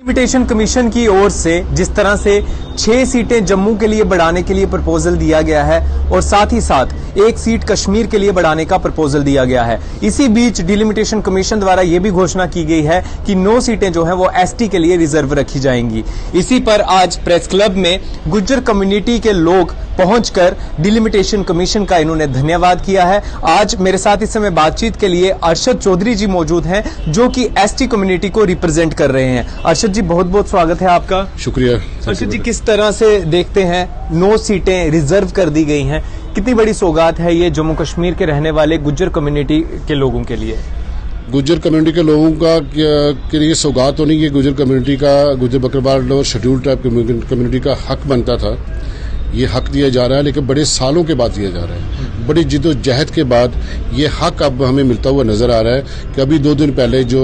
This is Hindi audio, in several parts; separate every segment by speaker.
Speaker 1: डिलिमिटेशन कमीशन की ओर से जिस तरह से 6 सीटें जम्मू के लिए बढ़ाने के लिए प्रपोजल दिया गया है और साथ ही साथ 1 सीट कश्मीर के लिए बढ़ाने का प्रपोजल दिया गया है। इसी बीच डिलिमिटेशन कमीशन द्वारा यह भी घोषणा की गई है कि 9 सीटें जो हैं वो एसटी के लिए रिजर्व रखी जाएंगी। इसी पर आज प्रेस क्लब में गुज्जर कम्युनिटी के लोग पहुंचकर डिलिमिटेशन कमीशन का इन्होंने धन्यवाद किया है। आज मेरे साथ इस समय बातचीत के लिए अरशद चौधरी जी मौजूद हैं जो कि एसटी कम्युनिटी को रिप्रेजेंट कर रहे हैं। अरशद जी बहुत बहुत स्वागत है आपका।
Speaker 2: शुक्रिया।
Speaker 1: अरशद जी किस तरह से देखते हैं 9 सीटें रिजर्व कर दी गई हैं, कितनी बड़ी सौगात है ये जम्मू कश्मीर के रहने वाले गुज्जर कम्युनिटी के लोगों के लिए?
Speaker 2: गुज्जर कम्युनिटी के लोगों का के लिए सौगात तो नहीं, ये गुज्जर कम्युनिटी का, गुज्जर बकरवाल और शेड्यूल ट्राइब कम्युनिटी का हक बनता था। ये हक दिया जा रहा है, लेकिन बड़े सालों के बाद दिया जा रहा है। बड़ी जिद्दोजहद के बाद ये हक अब हमें मिलता हुआ नजर आ रहा है कि अभी 2 दिन पहले जो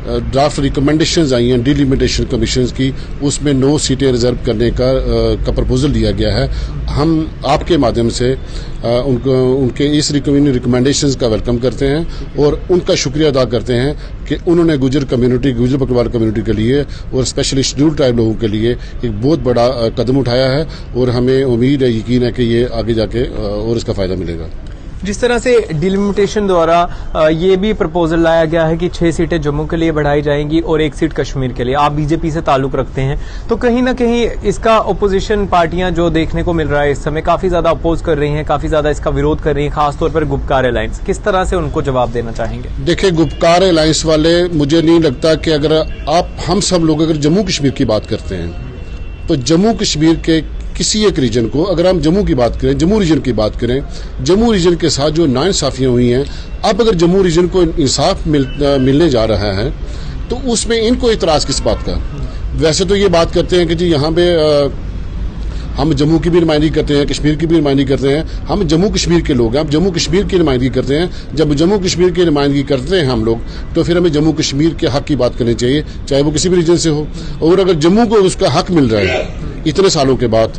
Speaker 2: ड्राफ्ट रिकमेंडेशंस आई हैं डिलिमिटेशन कमीशन की, उसमें 9 सीटें रिजर्व करने का प्रपोजल दिया गया है। हम आपके माध्यम से उनके इस रिकमेंडेशंस का वेलकम करते हैं और उनका शुक्रिया अदा करते हैं कि उन्होंने गुज्जर कम्युनिटी, गुज्जर बकरवाल कम्युनिटी के लिए और स्पेशली शेड्यूल ट्राइब लोगों के लिए एक बहुत बड़ा कदम उठाया है और हमें उम्मीद है, यकीन है कि ये आगे जाके और इसका फायदा मिलेगा।
Speaker 1: जिस तरह से डिलिमिटेशन द्वारा ये भी प्रपोजल लाया गया है कि 6 सीटें जम्मू के लिए बढ़ाई जाएंगी और 1 सीट कश्मीर के लिए, आप बीजेपी से ताल्लुक रखते हैं तो कहीं ना कहीं इसका ओपोजिशन पार्टियां जो देखने को मिल रहा है इस समय काफी ज्यादा अपोज कर रही हैं, काफी ज्यादा इसका विरोध कर रही हैं, खासतौर पर गुपकार अलायंस, किस तरह से उनको जवाब देना चाहेंगे?
Speaker 2: देखिए, गुपकार अलायंस वाले, मुझे नहीं लगता कि अगर हम सब लोग अगर जम्मू कश्मीर की बात करते हैं तो जम्मू कश्मीर के किसी एक रीजन को, अगर हम जम्मू की बात करें, जम्मू रीजन की बात करें, जम्मू रीजन के साथ जो नाइंसाफियां हुई हैं, अब अगर जम्मू रीजन को इंसाफ मिलने जा रहा है तो उसमें इनको इतराज किस बात का? वैसे तो ये बात करते हैं कि जी यहाँ पे हम जम्मू की भी नुमाइंदगी करते हैं, कश्मीर की भी नुमाइंदगी करते हैं, हम जम्मू कश्मीर के लोग हैं, हम जम्मू कश्मीर की नुमाइंदगी करते हैं। जब जम्मू कश्मीर की नुमाइंदगी करते हैं हम लोग, तो फिर हमें जम्मू कश्मीर के हक की बात करनी चाहिए, चाहे वो किसी भी रीजन से हो। और अगर जम्मू को उसका हक मिल रहा है इतने सालों के बाद,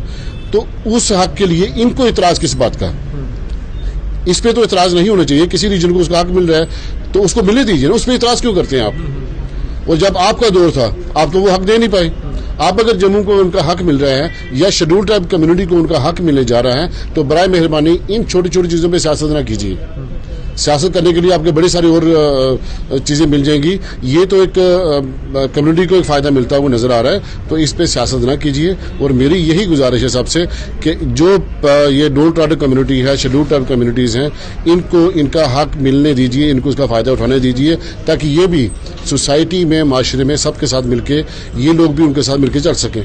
Speaker 2: तो उस हक के लिए इनको इतराज किस बात का? इस पे तो इतराज नहीं होना चाहिए। किसी रीजन को उसका हक मिल रहा है तो उसको मिलने दीजिए ना, उस पर इतराज क्यों करते हैं आप? और जब आपका दौर था आप तो वो हक दे नहीं पाए। आप अगर जम्मू को उनका हक मिल रहा है या शेड्यूल ट्राइब कम्युनिटी को उनका हक मिलने जा रहा है तो बराए मेहरबानी इन छोटी छोटी चीजों पे सियासत ना कीजिए। सियासत करने के लिए आपके बड़ी सारी और चीजें मिल जाएंगी। ये तो एक कम्युनिटी को एक फायदा मिलता हुआ नजर आ रहा है, तो इस पे सियासत ना कीजिए। और मेरी यही गुजारिश है सबसे कि जो ये डोल ट्राइब कम्युनिटी है, शेड्यूल ट्राइब कम्युनिटीज हैं, इनको इनका हक मिलने दीजिए, इनको उसका फायदा उठाने दीजिए, ताकि ये भी सोसाइटी में, माशरे में सबके साथ मिलके, ये लोग भी उनके साथ मिलकर चल सकें।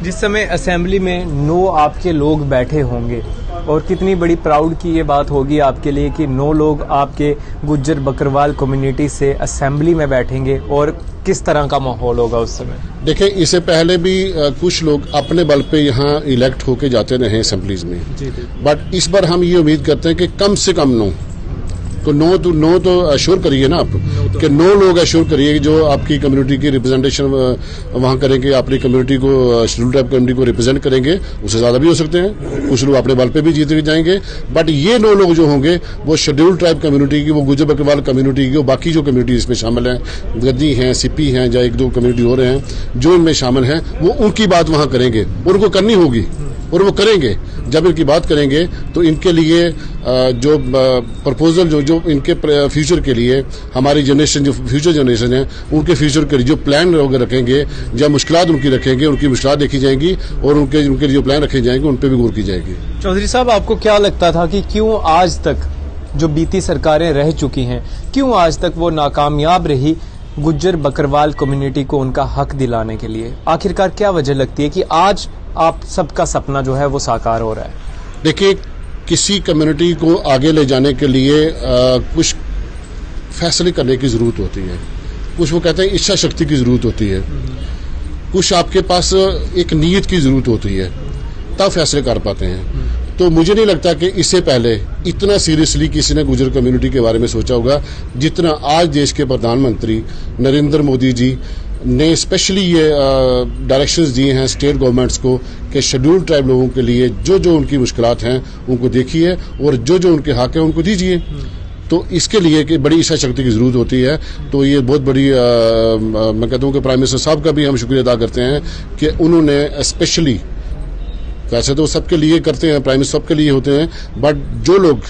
Speaker 1: जिस समय असेंबली में 9 आपके लोग बैठे होंगे और कितनी बड़ी प्राउड की ये बात होगी आपके लिए कि 9 लोग आपके गुज्जर बकरवाल कम्युनिटी से असेंबली में बैठेंगे, और किस तरह का माहौल होगा उस समय? देखिए,
Speaker 2: इससे पहले भी कुछ लोग अपने बल पे यहाँ इलेक्ट होके जाते रहे असेंबलीज में, बट इस बार हम ये उम्मीद करते हैं कि कम से कम 9 तो अश्योर करिए ना आप, कि 9 लोग अश्योर करिए जो आपकी कम्युनिटी की रिप्रेजेंटेशन वहां करेंगे, अपनी कम्युनिटी को, शेड्यूल ट्राइब कम्युनिटी को रिप्रेजेंट करेंगे। उससे ज्यादा भी हो सकते हैं, कुछ लोग अपने बल पे भी जीत के जाएंगे, बट ये 9 लोग जो होंगे वो शेड्यूल ट्राइब कम्युनिटी की, वो गुज्जर बकरवाल कम्युनिटी की, बाकी जो कम्युनिटी इसमें शामिल है, गद्दी हैं, सिप्पी हैं, या 1-2 कम्युनिटी हो रहे हैं जो इनमें शामिल हैं, वो उनकी बात वहां करेंगे, उनको करनी होगी और वो करेंगे। जब इनकी बात करेंगे तो इनके लिए जो प्रपोजल जो इनके फ्यूचर के लिए, हमारी जनरेशन जो फ्यूचर जनरेशन है, उनके फ्यूचर के लिए जो प्लान रखेंगे, जब मुश्किलात उनकी रखेंगे, उनकी मुश्किलात देखी जाएंगी और उनके जो प्लान रखे जाएंगे उन पर भी गौर की जाएगी।
Speaker 1: चौधरी साहब, आपको क्या लगता था कि क्यों आज तक जो बीती सरकारें रह चुकी हैं, क्यों आज तक वो नाकामयाब रही गुज्जर बकरवाल कम्युनिटी को उनका हक दिलाने के लिए? आखिरकार क्या वजह लगती है कि आज आप सबका सपना जो है वो साकार हो रहा है?
Speaker 2: देखिए, किसी कम्युनिटी को आगे ले जाने के लिए कुछ फैसले करने की जरूरत होती है, कुछ वो कहते हैं इच्छा शक्ति की जरूरत होती है, कुछ आपके पास एक नीयत की जरूरत होती है, तब फैसले कर पाते हैं। तो मुझे नहीं लगता कि इससे पहले इतना सीरियसली किसी ने गुज्जर कम्युनिटी के बारे में सोचा होगा जितना आज देश के प्रधानमंत्री नरेंद्र मोदी जी ने स्पेशली ये डायरेक्शंस दिए हैं स्टेट गवर्नमेंट्स को कि शेड्यूल ट्राइब लोगों के लिए जो जो उनकी मुश्किलात हैं उनको देखिए और जो जो उनके हक हैं उनको दीजिए। तो इसके लिए कि बड़ी इच्छा शक्ति की जरूरत होती है। तो ये बहुत बड़ी मैं कहता हूँ कि प्राइम मिनिस्टर साहब का भी हम शुक्रिया अदा करते हैं कि उन्होंने स्पेशली, वैसे तो सबके लिए करते हैं, प्राइम मिनिस्टर सबके लिए होते हैं, बट जो लोग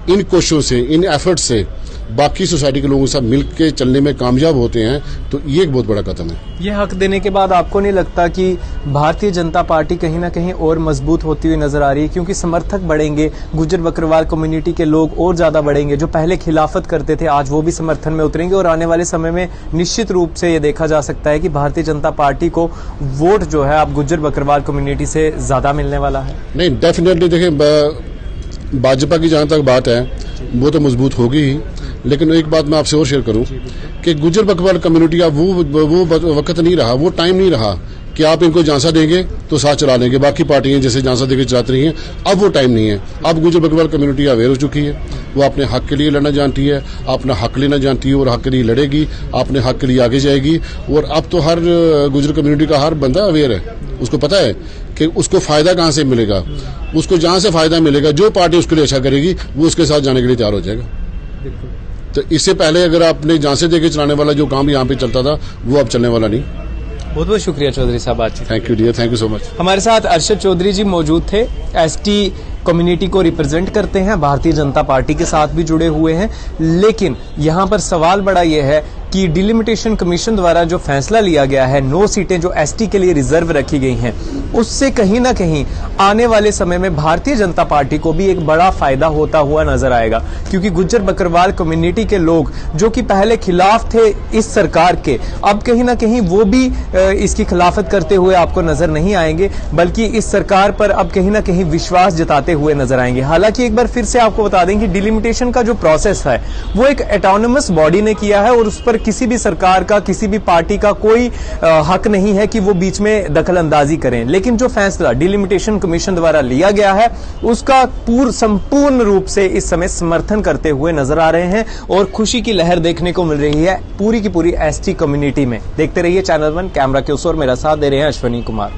Speaker 2: इन कोशिशों से, इन एफर्ट से बाकी सोसाइटी के लोगों के साथ मिलकर चलने में कामयाब होते हैं, तो ये एक बहुत बड़ा कदम है।
Speaker 1: ये हक देने के बाद आपको नहीं लगता कि भारतीय जनता पार्टी कहीं ना कहीं और मजबूत होती हुई नजर आ रही है, क्योंकि समर्थक बढ़ेंगे, गुज्जर बकरवाल कम्युनिटी के लोग और ज्यादा बढ़ेंगे, जो पहले खिलाफत करते थे आज वो भी समर्थन में उतरेंगे, और आने वाले समय में निश्चित रूप से ये देखा जा सकता है कि भारतीय जनता पार्टी को वोट जो है अब गुज्जर बकरवाल कम्युनिटी से ज्यादा मिलने वाला है? नहीं,
Speaker 2: डेफिनेटली देखिए, भाजपा की जहां तक बात है वो तो मजबूत होगी ही, लेकिन एक बात मैं आपसे और शेयर करूं कि गुज्जर बकरवाल कम्युनिटी का वो वक्त नहीं रहा, वो टाइम नहीं रहा कि आप इनको झांसा देंगे तो साथ चला लेंगे, बाकी पार्टियां जैसे झांसा देकर चलाती रही हैं। अब वो टाइम नहीं है। अब गुज्जर बकरवाल कम्युनिटी अवेयर हो चुकी है, वो अपने हक के लिए लड़ना जानती है, अपना हक लेना जानती है और हक के लिए लड़ेगी, अपने हक के लिए आगे जाएगी। और अब तो हर गुज्जर कम्युनिटी का हर बंदा अवेयर है, उसको पता है कि उसको फायदा कहां से मिलेगा, उसको जहां से फायदा मिलेगा, जो पार्टी उसके लिए अच्छा करेगी वो उसके साथ जाने के लिए तैयार हो जाएगा। तो इससे पहले अगर आपने झांसे देके चलाने वाला जो काम यहाँ पे चलता था वो अब चलने वाला नहीं।
Speaker 1: बहुत बहुत शुक्रिया चौधरी साहब आज।
Speaker 2: Thank you dear, thank you so much.
Speaker 1: हमारे साथ अरशद चौधरी जी मौजूद थे, एसटी कम्युनिटी को रिप्रेजेंट करते हैं, भारतीय जनता पार्टी के साथ भी जुड़े हुए हैं। लेकिन यहां पर सवाल बड़ा यह है कि डिलिमिटेशन कमीशन द्वारा जो फैसला लिया गया है, 9 सीटें जो एसटी के लिए रिजर्व रखी गई हैं, उससे कहीं ना कहीं आने वाले समय में भारतीय जनता पार्टी को भी एक बड़ा फायदा होता हुआ नजर आएगा, क्योंकि गुज्जर बकरवाल कम्युनिटी के लोग जो कि पहले खिलाफ थे इस सरकार के, अब कहीं ना कहीं वो भी इसकी खिलाफत करते हुए आपको नजर नहीं आएंगे, बल्कि इस सरकार पर अब कहीं ना कहीं विश्वास जताते हुए नजर आएंगे। हालांकि एक बार फिर से आपको बता दें कि डिलिमिटेशन का जो प्रोसेस है वो एक ऑटोनमस बॉडी ने किया है, और उस पर किसी भी सरकार का, किसी भी पार्टी का कोई हक नहीं है कि वो बीच में दखल अंदाजी करें। लेकिन जो फैसला डिलिमिटेशन कमीशन द्वारा लिया गया है उसका संपूर्ण रूप से इस समय समर्थन करते हुए नजर आ रहे हैं, और खुशी की लहर देखने को मिल रही है पूरी की पूरी एसटी कम्युनिटी में। देखते रहिए चैनल 1, कैमरा के उस ओर मेरा साथ दे रहे हैं अश्वनी कुमार।